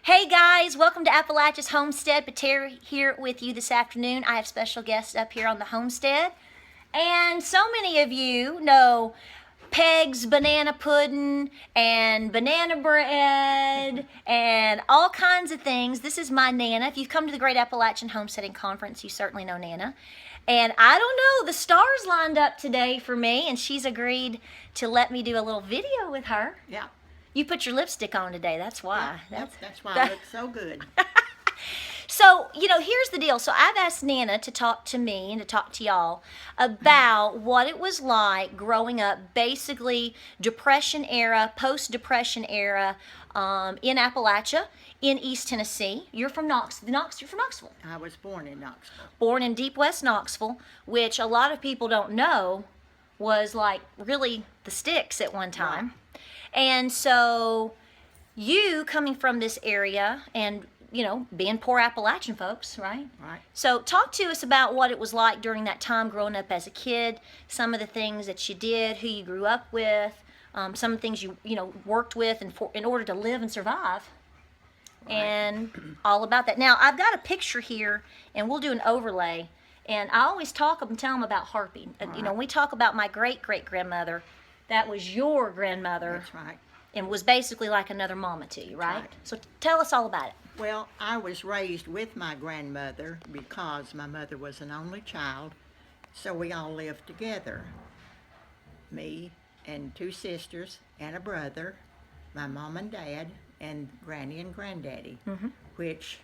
Hey guys, welcome to Appalachia's Homestead. Patara here with you this afternoon. I have special guests up here on the homestead. And so many of you know Peg's banana pudding and banana bread and all kinds of things. This is my Nana. If you've come to the Great Appalachian Homesteading Conference, you certainly know Nana. And I don't know, the stars lined up today for me, and she's agreed to let me do a little video with her. Yeah. You put your lipstick on today, that's why. That's why I look so good. So, here's the deal. So I've asked Nana to talk to me and to talk to y'all about what it was like growing up, basically Depression era, post-Depression era, in Appalachia, in East Tennessee. You're from you're from Knoxville. I was born in Knoxville. Born in deep West Knoxville, which a lot of people don't know was like really the sticks at one time. Right. And so you coming from this area and, being poor Appalachian folks, right? Right. So talk to us about what it was like during that time growing up as a kid, some of the things that you did, who you grew up with, some of the things you worked with in order to live and survive. Right. And all about that. Now, I've got a picture here, and we'll do an overlay. And I always talk and tell them about harping. Right. When we talk about my great-great-grandmother, that was your grandmother. That's right. And was basically like another mama to you, right? So tell us all about it. Well, I was raised with my grandmother because my mother was an only child, so we all lived together. Me and two sisters and a brother, my mom and dad, and Granny and Granddaddy, which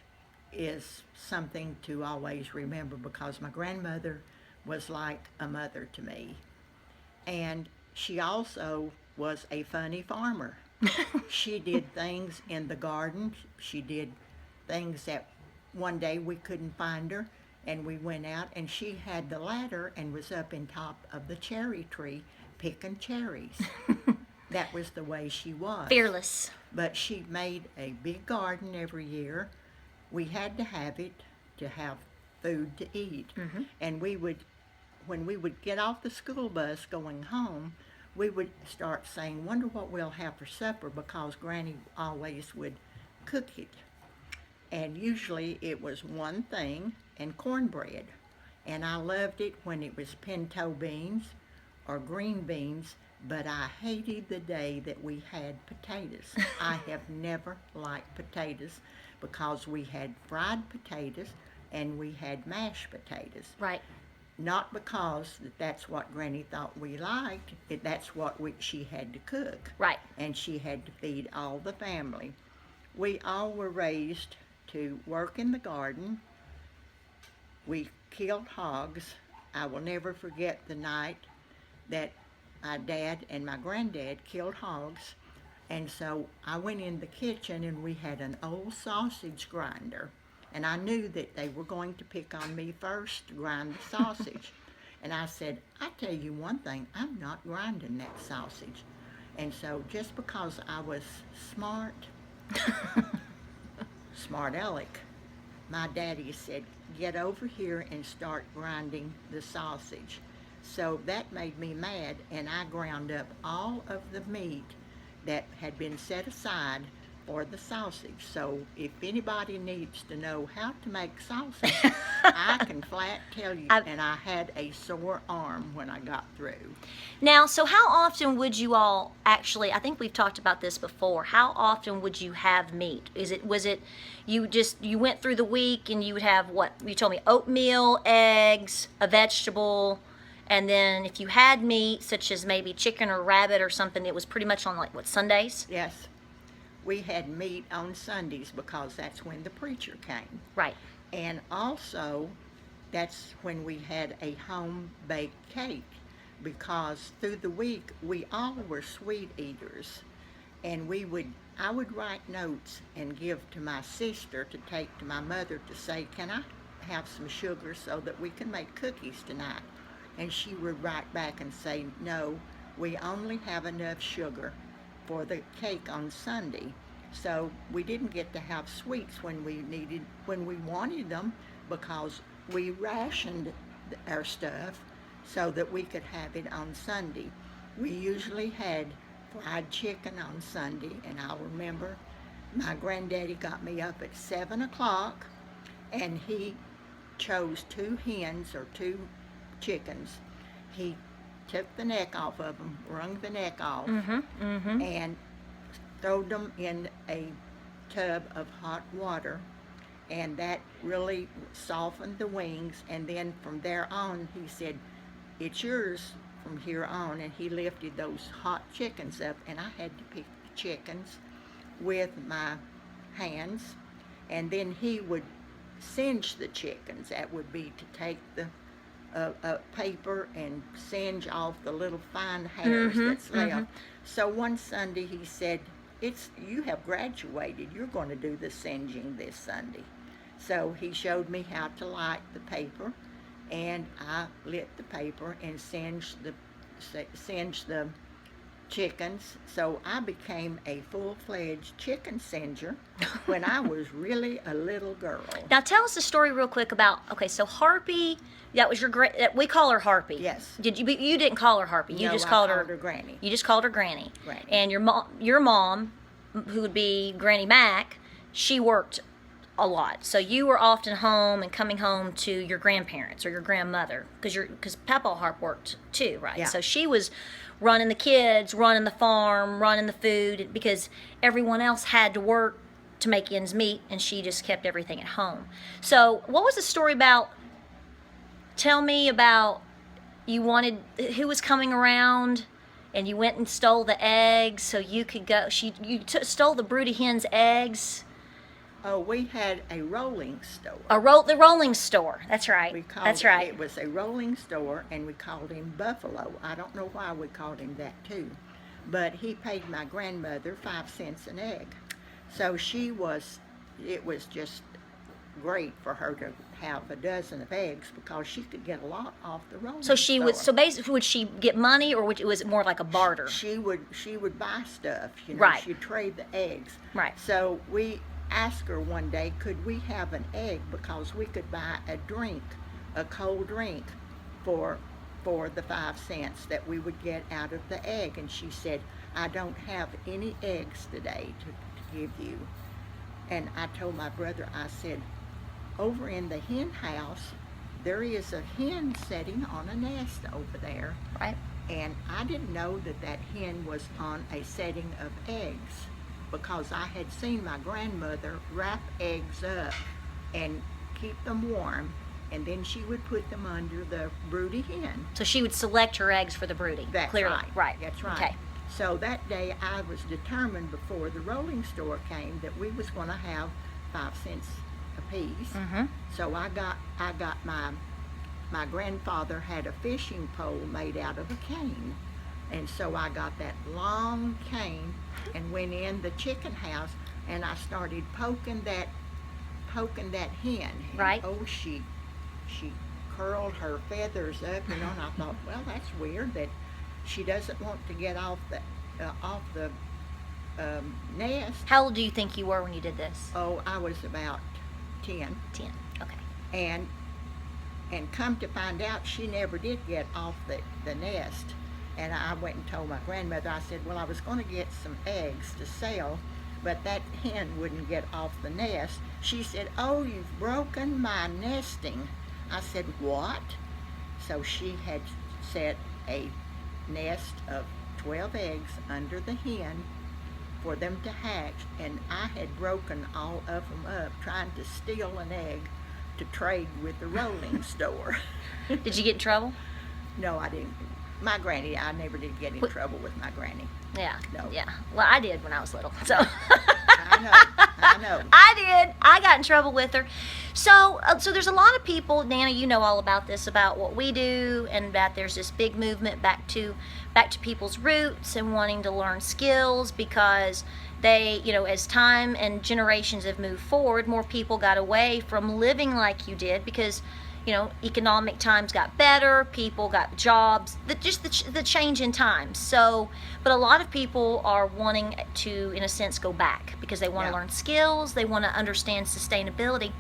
is something to always remember because my grandmother was like a mother to me. And she also was a funny farmer. She did things in the garden. She did things that one day we couldn't find her, and we went out, and she had the ladder and was up in top of the cherry tree picking cherries. That was the way she was. Fearless. But she made a big garden every year. We had to have it to have food to eat. And when we would get off the school bus going home, we would start saying, wonder what we'll have for supper, because Granny always would cook it. And usually it was one thing and cornbread. And I loved it when it was pinto beans or green beans, but I hated the day that we had potatoes. I have never liked potatoes because we had fried potatoes and we had mashed potatoes. Right. Not because that's what Granny thought we liked, that's what she had to cook. Right. And she had to feed all the family. We all were raised to work in the garden. We killed hogs. I will never forget the night that my dad and my granddad killed hogs. And so I went in the kitchen and we had an old sausage grinder. And I knew that they were going to pick on me first to grind the sausage. And I said, I tell you one thing, I'm not grinding that sausage. And so just because I was smart, smart aleck, my daddy said, get over here and start grinding the sausage. So that made me mad, and I ground up all of the meat that had been set aside for the sausage. So if anybody needs to know how to make sausage, I can flat tell you, and I had a sore arm when I got through. Now, so how often would you all actually, I think we've talked about this before, how often would you have meat? Was it you went through the week and you would have what, you told me oatmeal, eggs, a vegetable, and then if you had meat, such as maybe chicken or rabbit or something, it was pretty much on like, what, Sundays? Yes. We had meat on Sundays because that's when the preacher came. Right. And also, that's when we had a home-baked cake, because through the week, we all were sweet eaters. And I would write notes and give to my sister to take to my mother to say, can I have some sugar so that we can make cookies tonight? And she would write back and say, no, we only have enough sugar for the cake on Sunday. So we didn't get to have sweets when we wanted them, because we rationed our stuff so that we could have it on Sunday. We usually had fried chicken on Sunday, and I'll remember my granddaddy got me up at 7 o'clock, and he chose 2 hens or 2 chickens. He took the neck off of them, wrung the neck off, and throwed them in a tub of hot water, and that really softened the wings. And then from there on, he said, "It's yours from here on." And he lifted those hot chickens up, and I had to pick the chickens with my hands, and then he would singe the chickens. That would be to take the paper and singe off the little fine hairs that's left. So one Sunday he said, "You have graduated. You're going to do the singeing this Sunday." So he showed me how to light the paper, and I lit the paper and singed the chickens. So I became a full-fledged chicken singer when I was really a little girl. Now tell us the story real quick about, okay, so Harpy, that was your we call her Harpy. Yes. You didn't call her Harpy. You No, just I called her Granny. You just called her Granny. Granny. And your mom, who would be Granny Mac, she worked a lot. So you were often home and coming home to your grandparents or your grandmother, because Papa Harp worked too, right? Yeah. So she was running the kids, running the farm, running the food, because everyone else had to work to make ends meet, and she just kept everything at home. So what was the story about? Tell me about, who was coming around, and you went and stole the eggs so you could go. Stole the broody hen's eggs. Oh, we had a rolling store. The rolling store. That's right. It was a rolling store, and we called him Buffalo. I don't know why we called him that too, but he paid my grandmother 5 cents an egg. So it was just great for her to have a dozen of eggs, because she could get a lot off the rolling store. So basically, would she get money, or was it more like a barter? She would buy stuff, Right. She'd trade the eggs. Right. So we asked her one day, could we have an egg, because we could buy a cold drink for the 5 cents that we would get out of the egg. And she said, "I don't have any eggs today to give you." And I told my brother, I said, "Over in the hen house, there is a hen sitting on a nest over there." Right. And I didn't know that hen was on a setting of eggs, because I had seen my grandmother wrap eggs up and keep them warm, and then she would put them under the broody hen. So she would select her eggs for the brooding. That's clearly. right. That's right. Okay. So that day I was determined, before the rolling store came, that we was going to have 5 cents a piece. So I got my grandfather had a fishing pole made out of a cane. And so I got that long cane and went in the chicken house, and I started poking that hen. And, Right. oh, she curled her feathers up, and I thought, well, that's weird that she doesn't want to get off the nest. How old do you think you were when you did this? Oh, I was about 10. 10. Okay. And come to find out, she never did get off the nest. And I went and told my grandmother, I said, well, I was going to get some eggs to sell, but that hen wouldn't get off the nest. She said, "Oh, you've broken my nesting." I said, "What?" So she had set a nest of 12 eggs under the hen for them to hatch, and I had broken all of them up trying to steal an egg to trade with the rolling store. Did you get in trouble? No, I didn't. I never did get in trouble with my granny. Yeah. No. Yeah. Well, I did when I was little. So. I know. I did. I got in trouble with her. So there's a lot of people, Nana, you know all about this, about what we do, and that there's this big movement back to people's roots and wanting to learn skills, because they, as time and generations have moved forward, more people got away from living like you did, because economic times got better, people got jobs, the change in times. So, but a lot of people are wanting to, in a sense, go back, because they want to learn skills, they want to understand sustainability.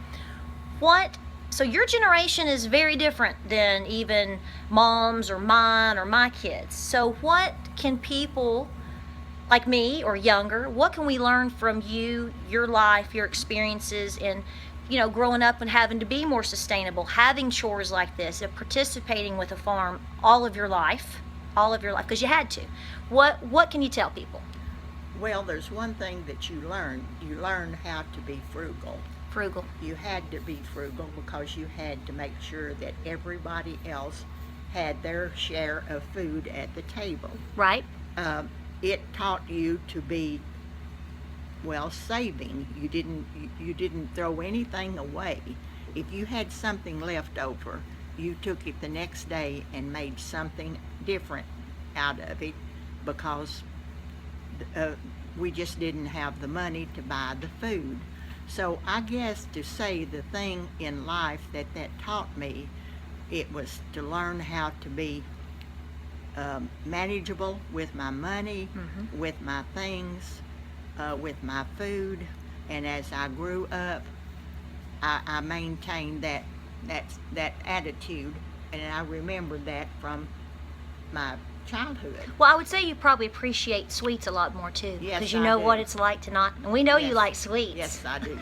So your generation is very different than even mom's or mine or my kids. So what can people like me or younger, what can we learn from you, your life, your experiences in, growing up and having to be more sustainable, having chores like this, and participating with a farm all of your life, because you had to. What can you tell people? Well, there's one thing that you learn. You learn how to be frugal. Frugal. You had to be frugal because you had to make sure that everybody else had their share of food at the table. Right. It taught you to be, well, saving. You didn't throw anything away. If you had something left over, you took it the next day and made something different out of it, because we just didn't have the money to buy the food. So I guess to say the thing in life that taught me, it was to learn how to be manageable with my money, with my things, with my food. And as I grew up, I maintained that attitude, and I remembered that from my childhood. Well, I would say you probably appreciate sweets a lot more too, Yes, because you I know do. what it's like to not. And we know you Yes. like sweets. Yes, I do.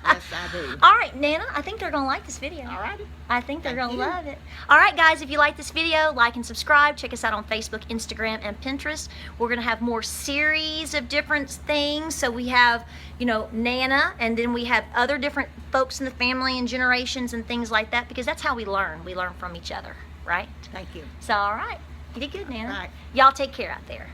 Yes, I do. All right, Nana, I think they're gonna like this video. All righty. I think they're Thank gonna you. love it. All right, guys, if you like this video, like and subscribe. Check us out on Facebook, Instagram, and Pinterest. We're gonna have more series of different things. So we have, Nana, and then we have other different folks in the family and generations and things like that, because that's how we learn. We learn from each other, right? Thank you. So, all right, you did good, Nana. Right. Y'all take care out there.